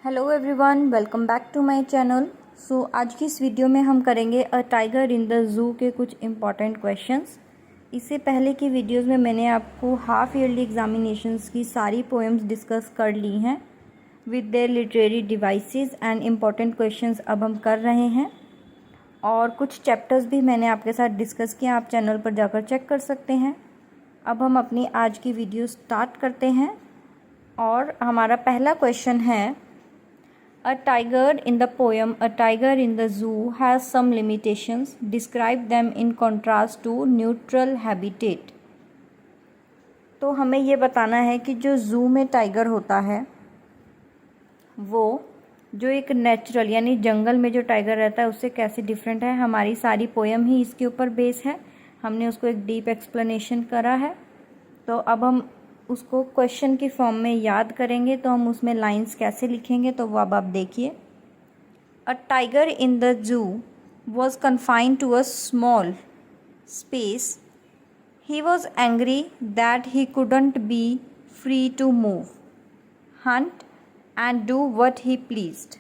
Hello everyone, welcome back to my channel. आज की इस वीडियो में हम करेंगे a tiger in the zoo के कुछ इम्पॉर्टेंट क्वेश्चंस। इससे पहले की वीडियोस में मैंने आपको हाफ ईयरली एग्जामिनेशंस की सारी पोएम्स डिस्कस कर ली हैं with their literary devices and important questions अब हम कर रहे हैं, और कुछ चैप्टर्स भी मैंने आपके साथ डिस्कस किया, आप चैनल पर जाकर चेक कर सकते हैं। अब हम अपनी आज की वीडियो स्टार्ट करते हैं और हमारा पहला क्वेश्चन है, A tiger in the poem A Tiger in the Zoo has some limitations. Describe them in contrast to neutral habitat. तो हमें ये बताना है कि जो ज़ू में टाइगर होता है वो जो एक नेचुरल यानी जंगल में जो टाइगर रहता है उससे कैसे डिफरेंट है। हमारी सारी पोएम ही इसके ऊपर बेस है, हमने उसको एक डीप एक्सप्लेनेशन करा है। तो अब हम उसको क्वेश्चन की फॉर्म में याद करेंगे, तो हम उसमें लाइंस कैसे लिखेंगे तो वो अब आप देखिए। A tiger in the zoo was confined to a small space. He was angry that he couldn't be free to move, hunt and do what he pleased.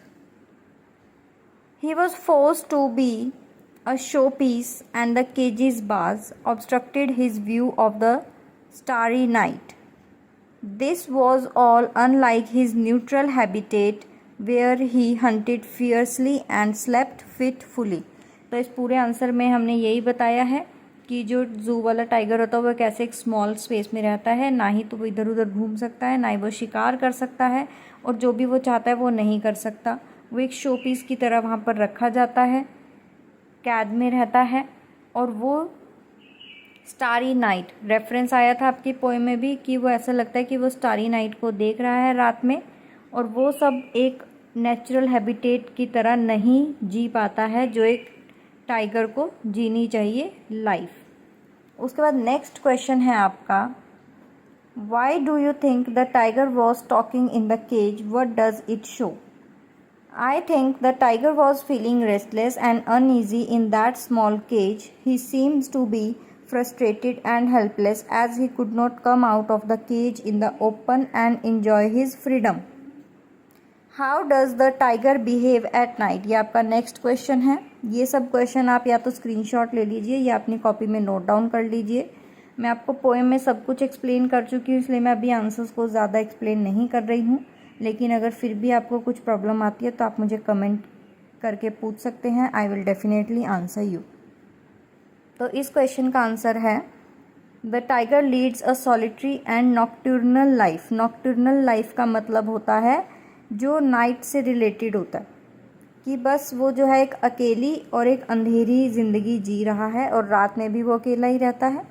He was forced to be a showpiece, and the cage's bars obstructed his view of the starry night. This was all unlike his neutral habitat where he hunted fiercely and slept fitfully. तो इस पूरे answer में हमने यही बताया है कि जो जू वाला टाइगर होता है वह कैसे एक स्मॉल स्पेस में रहता है, ना ही तो वो इधर उधर घूम सकता है, ना ही वो शिकार कर सकता है, और जो भी वो चाहता है वो नहीं कर सकता। वो एक शो पीस की तरह वहाँ पर रखा जाता है, कैद में रहता है। और वो स्टारी नाइट रेफरेंस आया था आपकी पोएम में भी कि वो ऐसा लगता है कि वो स्टारी नाइट को देख रहा है रात में, और वो सब एक नेचुरल हैबिटेट की तरह नहीं जी पाता है जो एक टाइगर को जीनी चाहिए लाइफ। उसके बाद नेक्स्ट क्वेश्चन है आपका, why do you think the tiger was talking in the cage, what does it show? I think the tiger was feeling restless and uneasy in that small cage. He seems to be frustrated and helpless as he could not come out of the cage in the open and enjoy his freedom. How does the tiger behave at night? ये आपका next question है। ये सब question आप या तो screenshot ले लीजिए या अपनी कॉपी में नोट डाउन कर लीजिए। मैं आपको पोएम में सब कुछ एक्सप्लेन कर चुकी हूँ, इसलिए मैं अभी आंसर्स को ज़्यादा एक्सप्लेन नहीं कर रही हूँ। लेकिन अगर फिर भी आपको कुछ प्रॉब्लम आती है तो आप मुझे कमेंट करके पूछ सकते हैं, I will definitely answer you. तो इस क्वेश्चन का आंसर है, the tiger leads a solitary and nocturnal life. Nocturnal life का मतलब होता है जो नाइट से रिलेटेड होता है, कि बस वो जो है एक अकेली और एक अंधेरी ज़िंदगी जी रहा है, और रात में भी वो अकेला ही रहता है।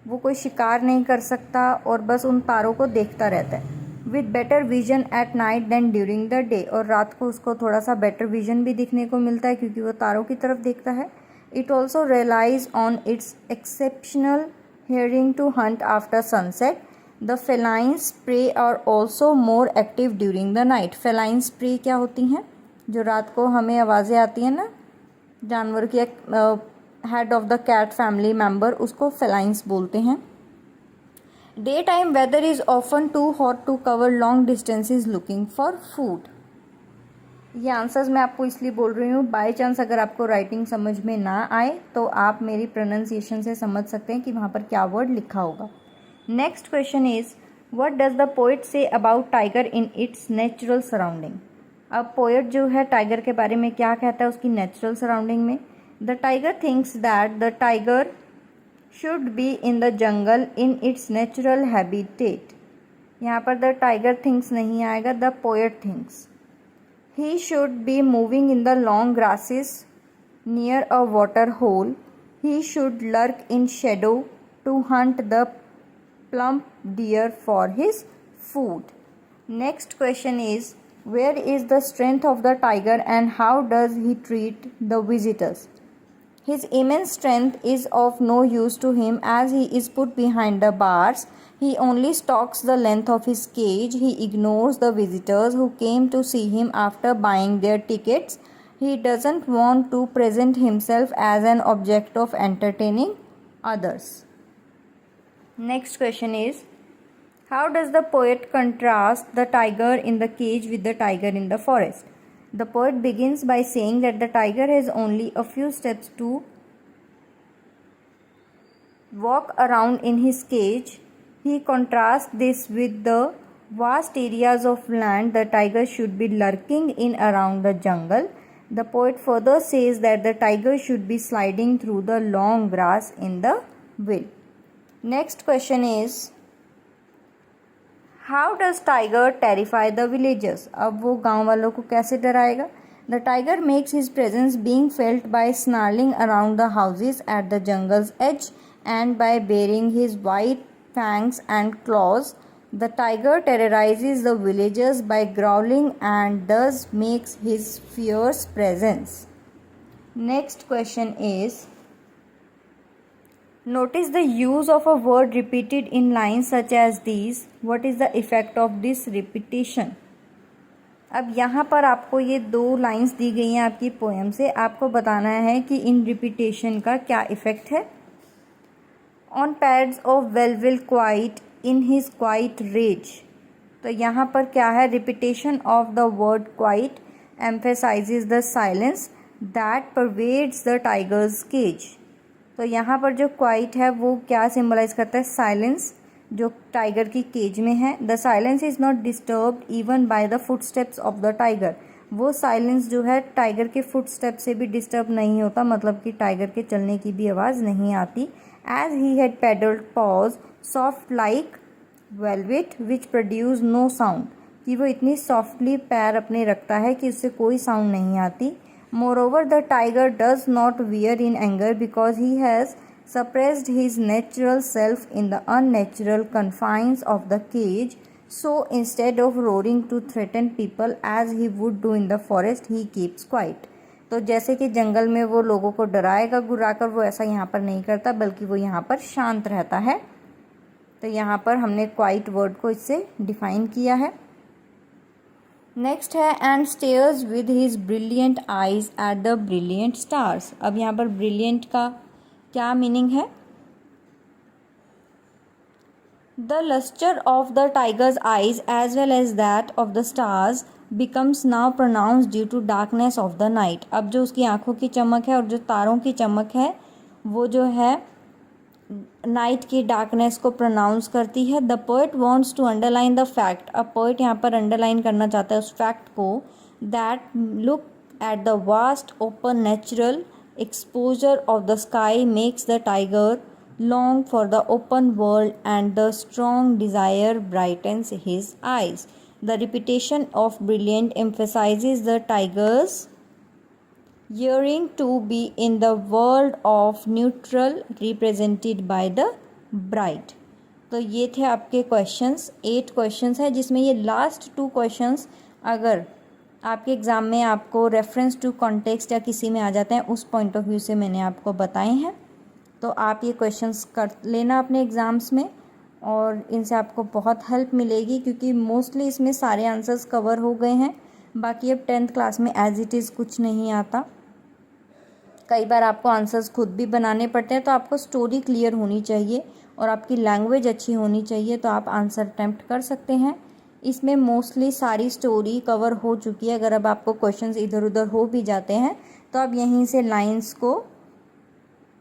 वो कोई शिकार नहीं कर सकता और बस उन तारों को देखता रहता है। With better vision at night than during the day, और रात को उसको थोड़ा सा बेटर विजन भी दिखने को मिलता है क्योंकि वो तारों की तरफ देखता है। It also relies on its exceptional hearing to hunt after sunset. The feline's prey are also more active during the night. Feline's prey क्या होती हैं? जो रात को हमें आवाज़ें आती हैं ना, जानवर की head of the cat family member, उसको फेलाइन्स बोलते हैं। Day time weather is often too hot to cover long distances looking for food. ये आंसर्स मैं आपको इसलिए बोल रही हूँ, बाई चांस अगर आपको राइटिंग समझ में ना आए तो आप मेरी प्रोनाउंसिएशन से समझ सकते हैं कि वहाँ पर क्या वर्ड लिखा होगा। Next question is, what does the poet say about tiger in its natural surrounding? अब पोएट जो है टाइगर के बारे में क्या कहता है उसकी नेचुरल सराउंडिंग में? The tiger thinks that the tiger should be in the jungle in its natural habitat. यहाँ पर द टाइगर थिंक्स नहीं आएगा, the poet thinks. He should be moving in the long grasses near a water hole. He should lurk in shadow to hunt the plump deer for his food. Next question is, where is the strength of the tiger and how does he treat the visitors? His immense strength is of no use to him as he is put behind the bars. He only stalks the length of his cage. He ignores the visitors who came to see him after buying their tickets. He doesn't want to present himself as an object of entertaining others. Next question is, How does the poet contrast the tiger in the cage with the tiger in the forest? The poet begins by saying that the tiger has only a few steps to walk around in his cage. He contrasts this with the vast areas of land the tiger should be lurking in around the jungle. The poet further says that the tiger should be sliding through the long grass in the will. Next question is, how does tiger terrify the villagers? अब वो गांव वालों को कैसे डराएगा? The tiger makes his presence being felt by snarling around the houses at the jungle's edge and by baring his white fangs and claws. The tiger terrorizes the villagers by growling and thus makes his fierce presence. Next question is, notice the use of a word repeated in lines such as these. What is the effect of this repetition? अब यहाँ पर आपको ये 2 lines दी गई हैं आपकी poem से. आपको बताना है कि इन रिपीटेशन का क्या इफ़ेक्ट है. On pads of velvet quiet in his quiet rage. तो यहाँ पर क्या है? Repetition of the word quiet emphasises the silence that pervades the tiger's cage. तो यहाँ पर जो क्वाइट है वो क्या सिम्बलाइज करता है? साइलेंस जो टाइगर की केज में है. The silence is not disturbed even by the footsteps of the tiger. वो साइलेंस जो है टाइगर के फुटस्टेप से भी डिस्टर्ब नहीं होता, मतलब कि टाइगर के चलने की भी आवाज़ नहीं आती. As he had padded paws soft like velvet which produce no sound. कि वो इतनी सॉफ्टली पैर अपने रखता है कि उससे कोई साउंड नहीं आती. Moreover, the tiger does not veer in anger because he has suppressed his natural self in the unnatural confines of the cage. So instead of roaring to threaten people as he would do in the forest, he keeps quiet. तो जैसे कि जंगल में वो लोगों को डराएगा गुर्राकर, वो ऐसा यहाँ पर नहीं करता, बल्कि वो यहाँ पर शांत रहता है. तो यहाँ पर हमने क्वाइट वर्ड को इससे डिफाइन किया है. नेक्स्ट है and stares with his brilliant eyes at the brilliant stars. अब यहाँ पर ब्रिलियंट का क्या मीनिंग है? The lustre of the tiger's eyes as well as that of the stars becomes now pronounced due to darkness of the night. अब जो उसकी आंखों की चमक है और जो तारों की चमक है वो जो है नाइट की डार्कनेस को प्रोनाउंस करती है. The poet wants to underline the fact. अब पोएट यहाँ पर अंडरलाइन करना चाहता है उस फैक्ट को, that look at the vast open natural exposure of the sky makes the tiger long for the open world and the strong desire brightens his eyes. The repetition of brilliant emphasises the tiger's yearning to be in the world of neutral represented by the bright. तो ये थे आपके questions. 8 questions है जिसमें ये last 2 questions अगर आपके exam में आपको रेफरेंस टू कॉन्टेक्स्ट या किसी में आ जाते हैं उस पॉइंट ऑफ व्यू से मैंने आपको बताए हैं. तो आप ये क्वेश्चंस कर लेना अपने एग्ज़ाम्स में और इनसे आपको बहुत हेल्प मिलेगी, क्योंकि मोस्टली इसमें सारे आंसर्स कवर हो गए हैं. बाकी अब 10th क्लास में एज इट इज़ कुछ नहीं आता. कई बार आपको आंसर्स खुद भी बनाने पड़ते हैं. तो आपको स्टोरी क्लियर होनी चाहिए और आपकी लैंग्वेज अच्छी होनी चाहिए, तो आप आंसर अटैम्प्ट कर सकते हैं. इसमें मोस्टली सारी स्टोरी कवर हो चुकी है. अगर अब आपको क्वेश्चंस इधर उधर हो भी जाते हैं तो आप यहीं से लाइंस को,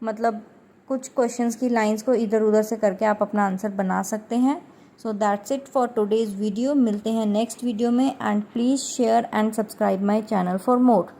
मतलब कुछ क्वेश्चंस की लाइंस को इधर उधर से करके आप अपना आंसर बना सकते हैं. So that's it for today's video. मिलते हैं नेक्स्ट वीडियो में and please share and subscribe my channel for more.